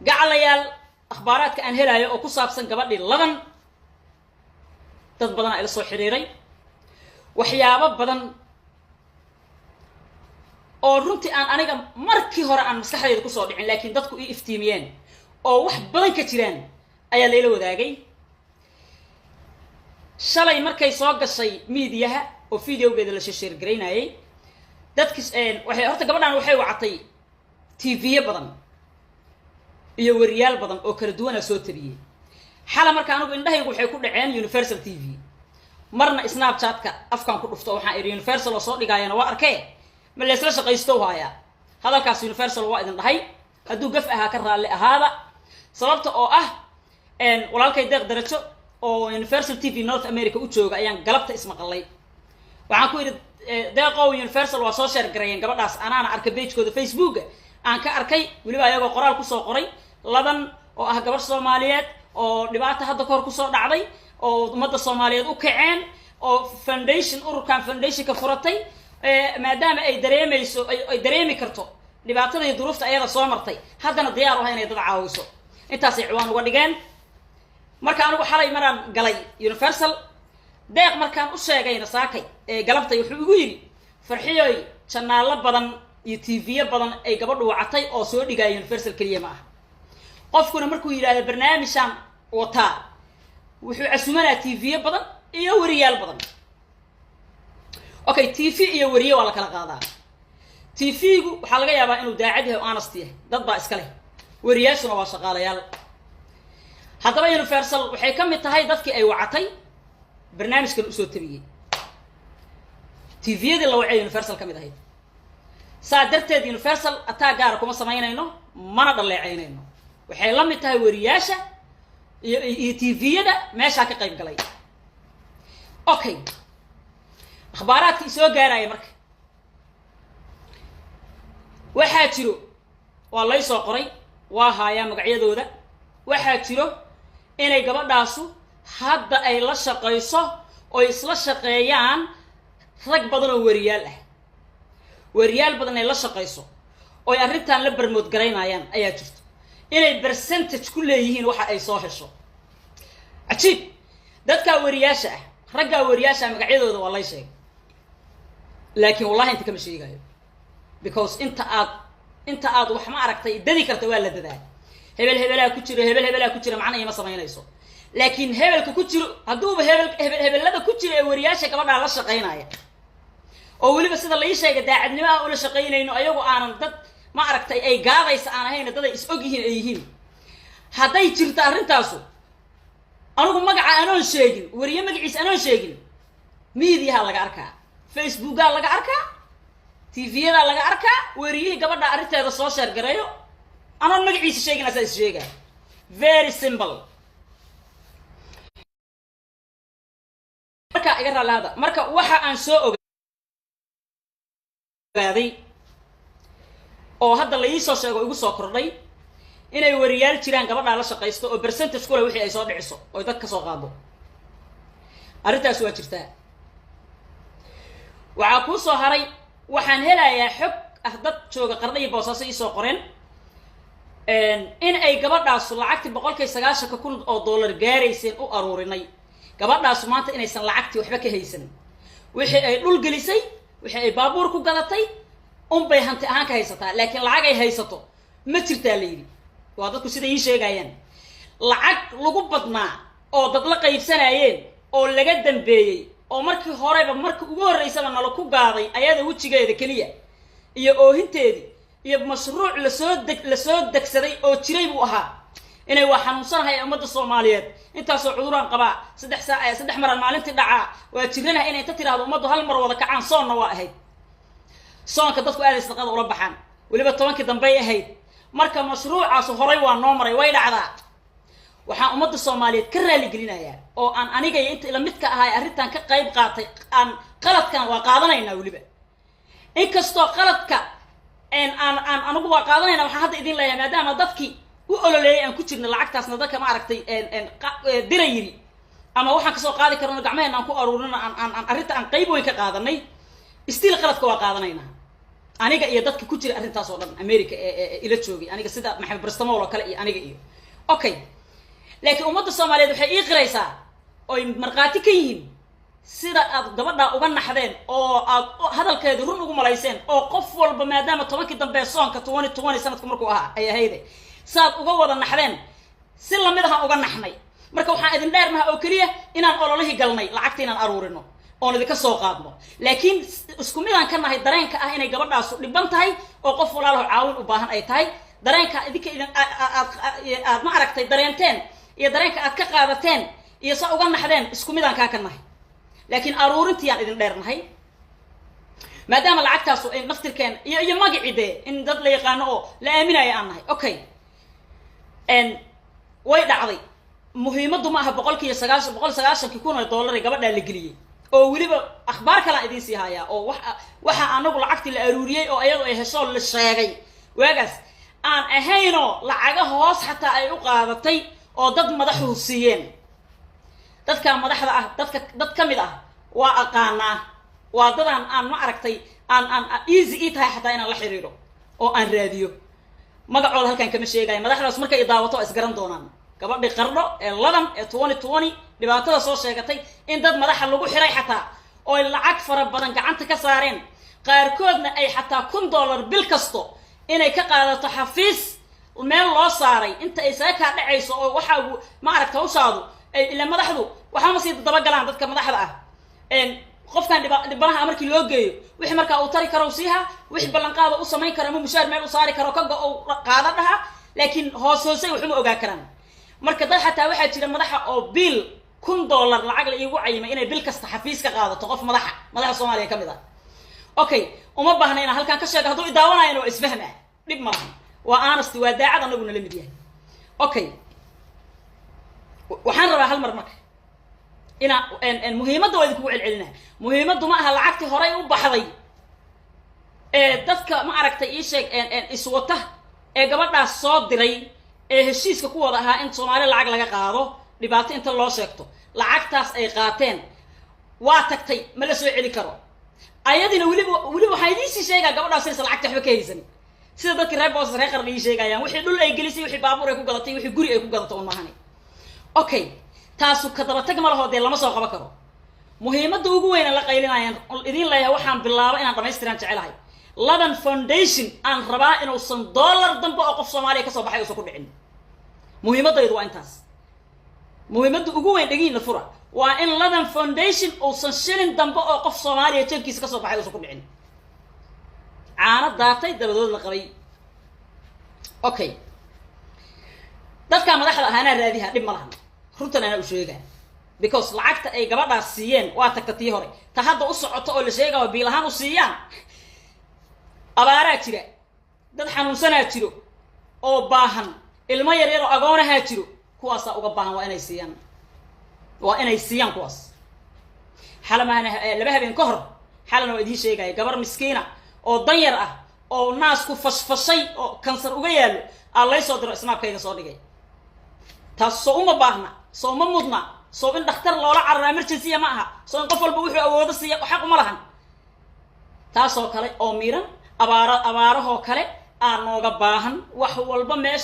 gacalayaal akhbaaraadka aan helayo oo ku saabsan gabadhii ladan dad badan ay la soo xiriiray waxyaabo badan oo runtii aan aniga markii hore aan maskaxdayda ku soo dhicin laakiin dadku ii iftiimiyeen oo wax badan ka jiraan ayaa layla wadaagay shalay markay soo gashay miidiyaha oo videogeeda la sheer gareynayay dadkis waxay horta gabadhan waxay wacatay TV badan iyo wariyaal badan oo kala duwan soo tabiyay xala marka anigu indhahaygu waxay ku dhaceen Universal TV marna Snapchat-ka afkaan ku dhufto waxaan iri Universal oo soo dhigayana waa arkay ma la isla shaqaysto haya hadalkaas Universal waa idin dhahay hadduu gaf ahaa ka raali ahaada sababta oo ah walaalkay deeq darajo oo Universal TV North America u jooga ayaan galabta ismaqalay waxaan ku iri deeqow Universal waa soo share gareeyeen gabadhaas anaana arkay page-kooda Facebook aan ka arkay waliba ayagoo qoraal ku soo qoray ladan oo ah gabar Soomaaliyeed oo dhibaato hadda ka hor ku soo dhacday oo ummadda Soomaaliyeed u kaceen oo foundation ururkan foundation ka furatay maadaama ay dareemayso ay dareemi karto dhibaatada iyo duruufta ayada soo martay haddana diyaar u ah inay dad caawiso intaas ay ciwaan uga dhigeen marka anigu xalay maraan galay Universal deeq markaan u sheegayna saakay galabtay wuxuu igu yiri farxiyoy channel badan iyo TV badan ay gabadhu wacatay oo soo dhigay Universal kaliya ma ah qofkuna markuu yiraahdo barnaamijkan wata wuxuu casuumanaa TV badan iyo wariyaal badan okay TV iyo wariye waa la kala qaadaa TV-gu waxa laga yaabaa inuu daacad yahay oo honest yahay dad baa iska leh wariyaashuna waa shaqaalayaal haddaba Universal waxay ka mid tahay dadkii ay wacatay barnaamijkan u soo tabiyay TV-yada la wacay Universal ka mid ahayd saa darteed Universal ataa gaar kuma samaynayno mana dhaleeceynayno waxay la mid tahay wariyaasha iyo TV-yada meesha ka qayb galay okay akhbaaraadkii soo gaaraya marka waxaa jiro waa la soo qoray waa haya magacyadooda waxaa jiro inay gabadhaasu hadda ay la shaqayso oo isla shaqeeyaan rag badan oo wariyaal badan ay la shaqayso oo ay arrintan la barmood gareynayaan ayaa jirto inay percentage ku leeyihiin waxa ay soo hesho ajiib dadka wariyaasha ah ragga wariyaasha magacyadooda waa la sheegay laakiin wallahi inta kama sheegayo because inta aad wax ma aragtay dadi karta waa la dadaa hebelaa ku jira macna ima sameynayso laakiin hebelka ku jiro haduuba hebelada ku jira ee wariyaasha gabadha la shaqeynaya oo waliba sida la sheegay daacadnimo ah oo la shaqeynayno ayagu aanan dad ma aragtay ay gaadaysa aan ahayn dad ay is og yihiin ay yihiin haday jirto arintaasu anigu magaca aanoo sheegin wariye magaciisa aanoo sheegin media laga arkaa Facebook laga arkaa TV-yada laga arkaa wariye gabadha arinteeda soo share gareeyo anoon magaciisa sheegin asaas sheega very simple marka iga raalaada marka waxa aan soo ogaaday oo hadda la ii soo sheego igu soo kordhay inay wariyaal jiraan gabadha la shaqaysto oo percentage kula wixii ay soo dhiciso oo dad ka soo qaado arintaas waa jirtaa waxa ku soo haray waxaan helayaa xog ah dad jooga qarnay boosaaso ii soo qoreen in ay gabadhaas lacagti 190,000 oo dollar gaaraysan u aruurinay gabadhaas maanta inaysan lacagti waxba ka haysan wixii ay dhul gelisay wixii ay baabuur ku gadatay bay hanti ahaan ka haysataa laakiin lacag ay haysato ma jirtaa leeyri waa dadku sida ii sheegayaan lacag lagu badnaa oo dad la qaybsanayeen oo laga dambeeyay oo markii horeba markii ugu horeysaba nala ku gaaday ayada wajigeeda kaliya iyo oohinteedii iyo mashruuc la soo degsaday oo jiray buu ahaa inay waa xanuunsanahay ummadda Soomaaliyeed intaasoo cuduraan qaba 3 mar maalintii dhaca waa jiranahay inay inta tiraahdo ummaddu hal mar wada kacaan soonna waa ahayd soonka dadku aad isqad ula baxaan waliba 10kii dambe ahayd marka mashruucaas horay waa noo maray way dhacdaa waxaan ummadda Soomaaliyeed ka raali gelinayaa oo aan aniga inta ila mid ka ahay arrintan ka qayb qaatay aan qaladkan waa qaadanaynaa waliba inkastoo qaladka aan anigu waa qaadanaynaa waxaan hadda idin leeyahay maadaama dadkii u ololeeyay aan ku jirna lacagtaasna dadka ma aragtay dirayiri ama waxaan ka soo qaadi karno gacmaheena aan ku aruurino aan arrinta aan qayb weyn ka qaadanay still qaladka waa qaadanaynaa aniga iyo dadka ku jira arrintaas oo dhan America ila joogay aniga sida maxamed barstamo kale iyo aniga iyo okay laakiin ummadda Soomaaliyeed waxay ii qiraysaa oo marqaati ka yihiin sida aad gabadha uga naxdeen oo aad hadalkeedu run ugu malayseen oo qof walba maadaama 10kii dambe soonka 2020 sanadku markuu ahaa ay ahayd saad uga wada naxdeen si la mid ah uga naxnay marka waxaan idin dheernaha oo kaliya inaan ololahi galnay lacagta inaan aruurino oo idinka soo qaadno laakiin isku mid aan ka nahay dareenka ah inay gabadhaas dhiban tahay oo qof walaalaha caawin u baahan ay tahay dareenka idinka aad ma aragtay dareenteen iyo dareenka aad ka qaadateen iyo sa uga naxdeen isku mid aan ka nahay laakiin aruurintii aan idin dheernahay maadaama lacagtaas ay naftirkeen iyo magiciide in dad la yaqaan oo la aaminayo aan nahay okay way dhacday muhiimadu ma aha 190 kun oo dollar gabadha la geliyay oo waliba akhbaar kala idin sii haya oo waxa anagu lacagtii la aruuriyay oo ayadu ay hesho la sheegay waagaas aan ahayno lacaga hoos xataa ay u qaadatay oo dad madaxu siiyeen dadka madaxda ah dad kamid ah waa aqaana waa dadan aan ma aragtay aan easy tahay xataa inaan la xiriiro oo aan raadiyo magacooda halkan kama sheegay madaxdaas markay daawato isgaran doonaan gabadhii qardho ee ladan ee 2020 dhibaatada soo sheegatay in dad madaxa lagu xiray xataa oo lacag fara badan gacanta ka saareen qaarkoodna ay xataa $1 bil kasto inay ka qaadato xafiis meel loo saaray inta ay saaka dhacayso oo waxa ma aragta ushaadu ay ila madaxdu waxa ma sii daba galaan dadka madaxda ah qofkan dhibanaha markii loo geeyo wixii marka uu tari karo siiha wixii ballan qaado u sameyn karo ma mushaar meel u saari karo ka oo qaada dhaha laakiin hoosay wuxuu ma ogaa karaan marka dad xataa waxa jira madaxa oo bil $1 lacag la iigu cayimay inay bil kasta xafiis ka qaadato qof madaxa Soomaaliya kamid ah okay uma baahna in halkan ka sheego haduu idaawanayno isfahmaa dib ma lahan waa honest waa daacad anaguna la mid yahay okay waxaan rabaa hal mar marka ina muhiimada waa idinku celcelinaa muhiimadu ma aha lacagtii horay u baxday dadka ma aragtay ii sheeg iswata gabadhaas soo diray heshiiska ku wada ahaa in Soomaaliya lacag laga qaado dhibaato inta loo sheegto lacagtaas ay qaateen waa tagtay ma la soo celi karo ayadina waliba waxa idin si sheega gabadhaas in lacagta waxba ka haysan sida dadka reer boos reer qarni sheegayaan wixii dhul ay gelisay wixii baabuur ay ku gadatay wixii guri ay ku gadato oo maahan okay taasu ka daba tag ma laho de lama soo qaban karo muhiimada ugu weyn la qaylinayaan idin leeyahay waxaan bilaabay inaan dhameystiraan jecelahay Ladan Foundation aan rabaa inuu $100 dambe oo qof Soomaaliya ka soo baxay oo ku dhicin muhiimadaydu waa intaas muhiimadu ugu weyn dhagiina fura waa in Ladan Foundation oo $1 dambe oo qof Soomaaliya jeebkiisa ka soo baxay oo ku dhicin caana daatay dabadood la qabay okay dadka madaxda ahana raadiha dib ma lahan runtan ana u sheegaa because lacagta ay gabadhaas siiyeen waa tagtatii hore ta hadda u socoto oo la sheegaa biilahan u siiyaan abaara jira dad xanuunsanaa jiro oo baahan ilmo yar yar oo agoonaha jiro kuwaas uga baahan waa inay siiyaan kuwaas xalamaana laba habeen ka hor xalana waa idin sheegay gabar miskiina oo dan yar ah oo naasku fashfashay oo kansar uga yaalo allay soo diro isnaabkayga soo dhigay taas soo uma baahna soo ma mudna soo in dhakhtar loola cararo emergency ma aha soo in qof walba wuxuu awoodo siiya xaq uma lahan taasoo kale oo miiran abaaraho kale aan nooga baahan wax walba meesha